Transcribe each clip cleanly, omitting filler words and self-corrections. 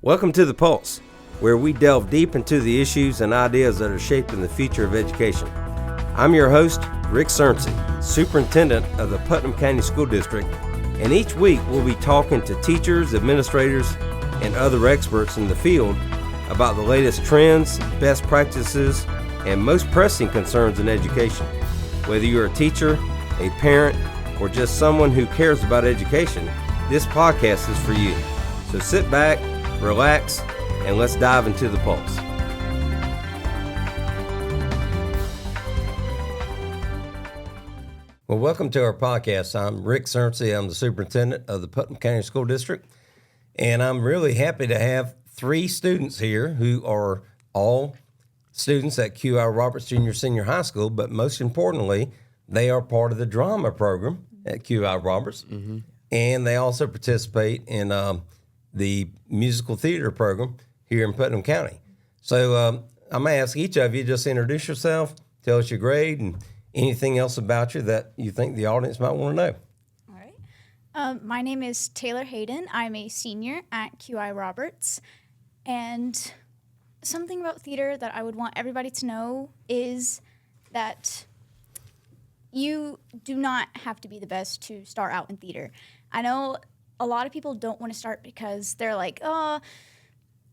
Welcome to The Pulse, where we delve deep into the issues and ideas that are shaping the future of education. I'm your host, Rick Surrency, Superintendent of the Putnam County School District, and each week we'll be talking to teachers, administrators, and other experts in the field about the latest trends, best practices, and most pressing concerns in education. Whether you're a teacher, a parent, or just someone who cares about education, this podcast is for you. So sit back, relax, and let's dive into the pulse. Well, welcome to our podcast. I'm Rick Surrency. I'm the superintendent of the Putnam County School District, and I'm really happy to have three students here who are all students at QI Roberts Junior Senior High School, but most importantly, they are part of the drama program at QI Roberts, and they also participate in the musical theater program here in Putnam County. So I'm going to ask each of you just introduce yourself, tell us your grade, and anything else about you that you think the audience might want to know. All right. My name is Taylor Hayden. I'm a senior at QI Roberts. And something about theater that I would want everybody to know is that you do not have to be the best to start out in theater. I know a lot of people don't want to start because they're like, oh,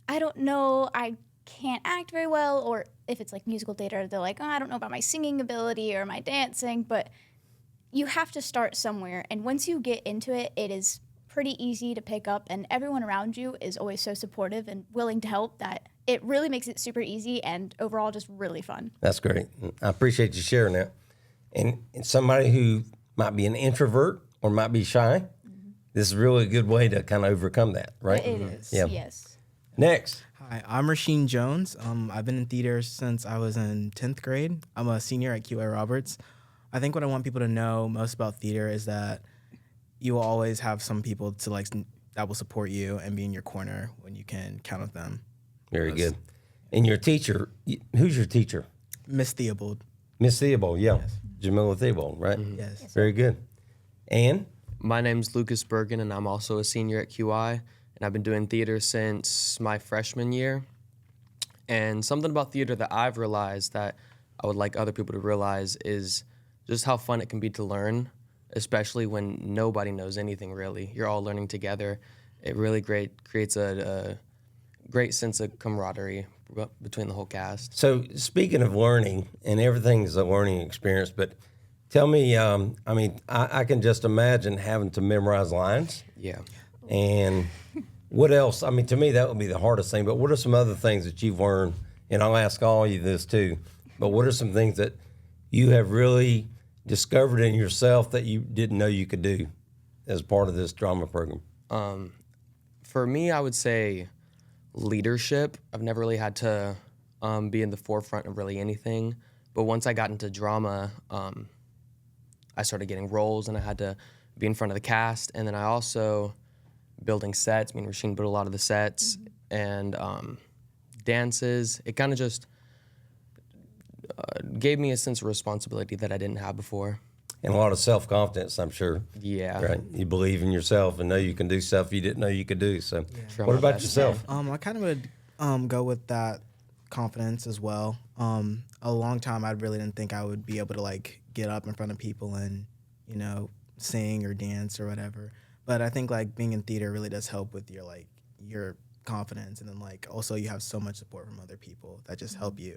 I don't know, I can't act very well. Or if it's like musical theater, they're like, oh, I don't know about my singing ability or my dancing. But you have to start somewhere. And once you get into it, it is pretty easy to pick up. And everyone around you is always so supportive and willing to help that it really makes it super easy and overall just really fun. That's great. I appreciate you sharing that. And somebody who might be an introvert or might be shy, this is really a good way to kind of overcome that, right? It is, Yeah. Yes. Next. Hi, I'm Rashean Jones. I've been in theater since I was in 10th grade. I'm a senior at QI Roberts. I think what I want people to know most about theater is that you will always have some people that will support you and be in your corner when you can count on them. Very good. And your teacher, who's your teacher? Miss Theobald. Miss Theobald, yeah. Yes. Jamila Theobald, right? Yes. Very good. And? My name's Lucas Bergan, and I'm also a senior at QI, and I've been doing theater since my freshman year. And something about theater that I've realized that I would like other people to realize is just how fun it can be to learn, especially when nobody knows anything really. You're all learning together. It really creates a great sense of camaraderie between the whole cast. So speaking of learning, and everything is a learning experience, but tell me, I can just imagine having to memorize lines. Yeah. And what else? I mean, to me, that would be the hardest thing, but what are some other things that you've learned? And I'll ask all of you this too, but what are some things that you have really discovered in yourself that you didn't know you could do as part of this drama program? For me, I would say leadership. I've never really had to be in the forefront of really anything, but once I got into drama, I started getting roles and I had to be in front of the cast. And then I also building sets. Rashean built a lot of the sets and dances. It kind of just gave me a sense of responsibility that I didn't have before. And a lot of self-confidence, I'm sure. Yeah. Right. You believe in yourself and know you can do stuff you didn't know you could do. So what about yourself? I kind of would go with that confidence as well. A long time, I really didn't think I would be able to get up in front of people and, sing or dance or whatever. But I think being in theater really does help with your confidence. And then also you have so much support from other people that just help you.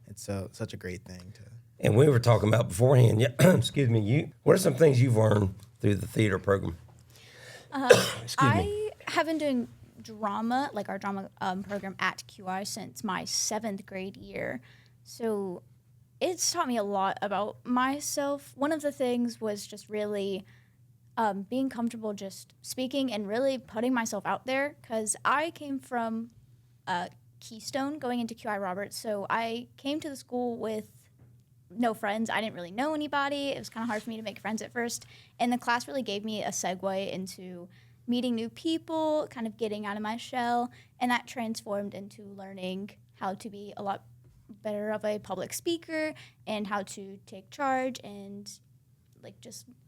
It's such a great thing to. And we were talking about beforehand, excuse me, what are some things you've learned through the theater program? I have been doing drama, our drama program at QI since my 7th grade year. So it's taught me a lot about myself. One of the things was just really being comfortable just speaking and really putting myself out there, because I came from Keystone going into QI Roberts. So I came to the school with no friends. I didn't really know anybody. It was kind of hard for me to make friends at first. And the class really gave me a segue into meeting new people, kind of getting out of my shell. And that transformed into learning how to be a lot better of a public speaker and how to take charge. And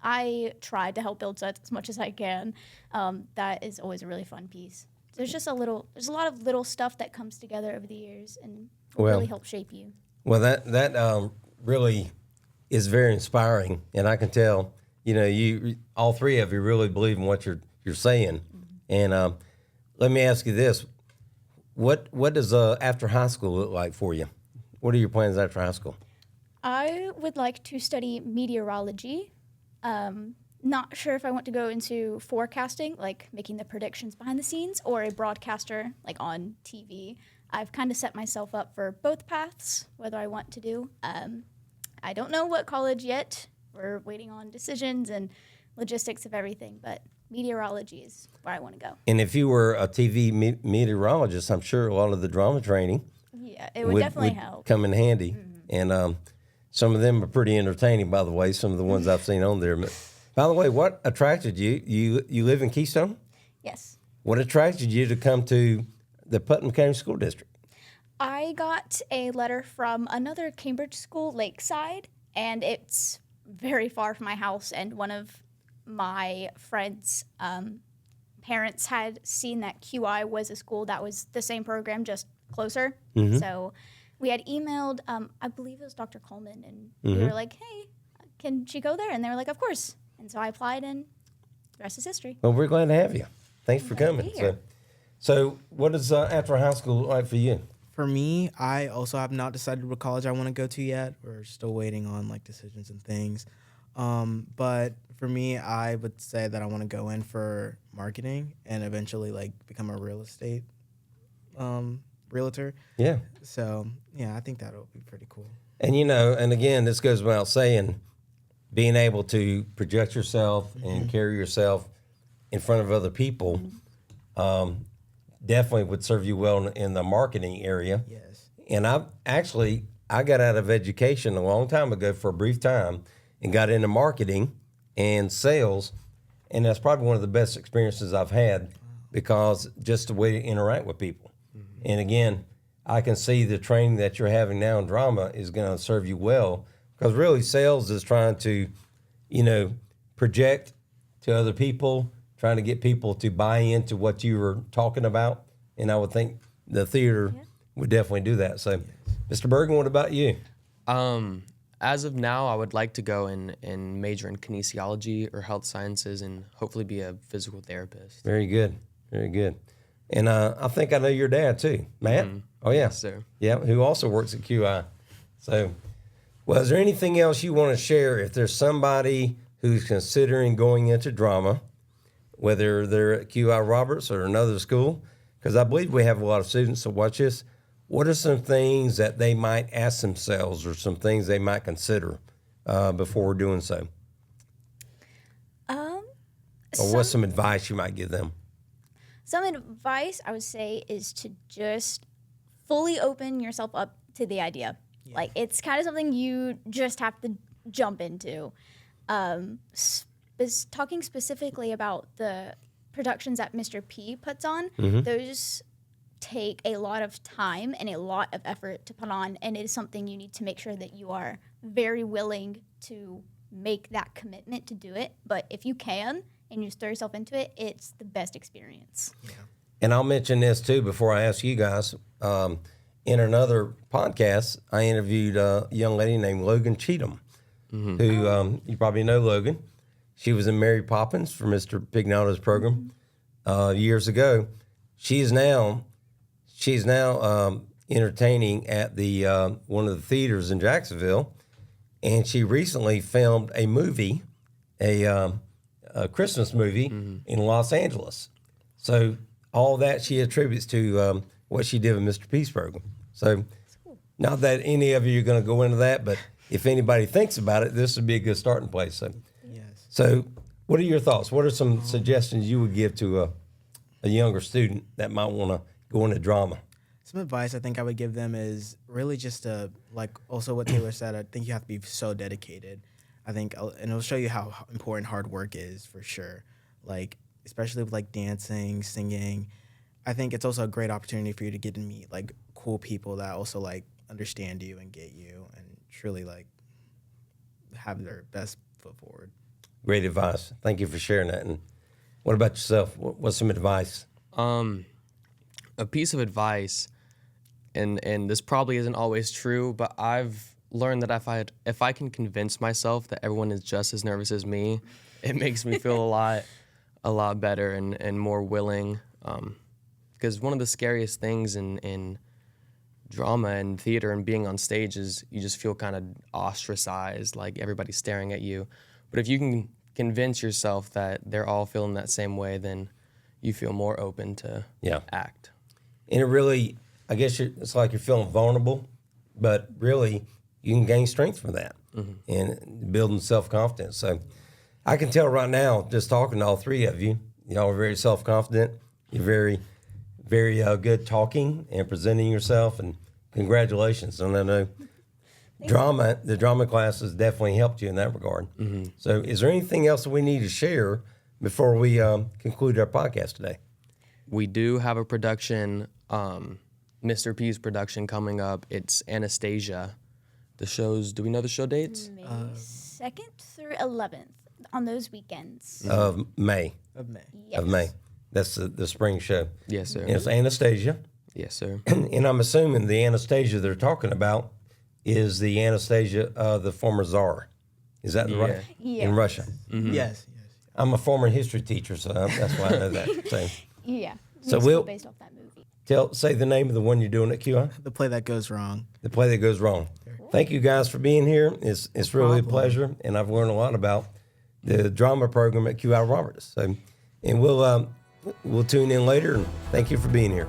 I tried to help build sets as much as I can. That is always a really fun piece. there's just there's a lot of little stuff that comes together over the years and Well, really help shape you. Well, that really is very inspiring, and I can tell. You all three of you really believe in what you're saying. And let me ask you this: what does after high school look like for you? What are your plans after high school? I would like to study meteorology. Not sure if I want to go into forecasting, like making the predictions behind the scenes, or a broadcaster, like on TV. I've kind of set myself up for both paths, whether I want to do. I don't know what college yet. We're waiting on decisions and logistics of everything, but meteorology is where I want to go. And if you were a TV meteorologist, I'm sure a lot of the drama training it would definitely help. Come in handy. Mm-hmm. And some of them are pretty entertaining, by the way, some of the ones I've seen on there. But, by the way, what attracted you? You live in Keystone? Yes. What attracted you to come to the Putnam County School District? I got a letter from another Cambridge school, Lakeside, and it's very far from my house. And one of my friends' parents had seen that QI was a school that was the same program, just closer. Mm-hmm. So we had emailed, I believe it was Dr. Coleman, and we were like, hey, can she go there? And they were like, of course. And so I applied, and the rest is history. Well, we're glad to have you. Thanks for coming. So what does after high school look like for you? For me, I also have not decided what college I want to go to yet. We're still waiting on like decisions and things. But for me, I would say that I want to go in for marketing and eventually like become a real estate realtor. Yeah. So yeah, I think that'll be pretty cool. And and again, this goes without saying, being able to project yourself and carry yourself in front of other people definitely would serve you well in the marketing area. Yes. And I got out of education a long time ago for a brief time and got into marketing and sales. And that's probably one of the best experiences I've had because just the way to interact with people. Mm-hmm. And again, I can see the training that you're having now in drama is going to serve you well because really sales is trying to, project to other people, trying to get people to buy into what you were talking about. And I would think the theater would definitely do that. So, Mr. Bergan, what about you? As of now, I would like to go and major in kinesiology or health sciences and hopefully be a physical therapist. Very good. Very good. And I think I know your dad, too. Matt? Mm-hmm. Oh, yeah. Yes, sir. Yeah, who also works at QI. So, well, is there anything else you want to share if there's somebody who's considering going into drama, whether they're at QI Roberts or another school? Because I believe we have a lot of students that watch this. What are some things that they might ask themselves or some things they might consider before doing so? Or what's some advice you might give them? Some advice I would say is to just fully open yourself up to the idea. Yeah. Like, it's kind of something you just have to jump into. Talking specifically about the productions that Mr. P puts on, those take a lot of time and a lot of effort to put on, and it is something you need to make sure that you are very willing to make that commitment to do it. But if you can and you throw yourself into it, it's the best experience. Yeah. And I'll mention this too before I ask you guys. In another podcast, I interviewed a young lady named Logan Cheatham, who you probably know Logan. She was in Mary Poppins for Mr. Pignato's program years ago. She's now entertaining at the one of the theaters in Jacksonville, and she recently filmed a movie, a Christmas movie in Los Angeles. So all that she attributes to what she did with Mr. P's program. So not that any of you are going to go into that, but if anybody thinks about it, this would be a good starting place. So, so what are your thoughts? What are some suggestions you would give to a younger student that might want to go into drama? Some advice I think I would give them is really just like also what Taylor said, I think you have to be so dedicated. I think, and it'll show you how important hard work is for sure. Like, especially with like dancing, singing. I think it's also a great opportunity for you to get to meet like cool people that also like understand you and get you and truly like have their best foot forward. Great advice. Thank you for sharing that. And what about yourself? What's some advice? a piece of advice, and this probably isn't always true, but I've learned that if I can convince myself that everyone is just as nervous as me, it makes me feel a lot better and more willing. Because one of the scariest things in drama and theater and being on stage is you just feel kind of ostracized, like everybody's staring at you. But if you can convince yourself that they're all feeling that same way, then you feel more open to act. And it really, I guess it's like you're feeling vulnerable, but really you can gain strength from that and building self-confidence. So I can tell right now, just talking to all three of you, y'all are very self-confident. You're very, very good talking and presenting yourself, and congratulations. And I know the drama class has definitely helped you in that regard. So is there anything else that we need to share before we conclude our podcast today? We do have a production, Mr. P's production coming up. It's Anastasia. The shows, do we know the show dates? May 2nd through 11th on those weekends. Of May. Yes. Of May. That's the spring show. Yes, sir. And it's Anastasia. Yes, sir. And I'm assuming the Anastasia they're talking about is the Anastasia of the former Tsar. Is that right? Yeah. In Russia. Yes. I'm a former history teacher, so that's why I know that. So, Yeah. So Musical we'll based off that movie. say the name of the one you're doing at QI. The play that goes wrong. The play that goes wrong. Thank you guys for being here. It's really a pleasure, and I've learned a lot about the drama program at QI Roberts. So, and we'll tune in later. And thank you for being here.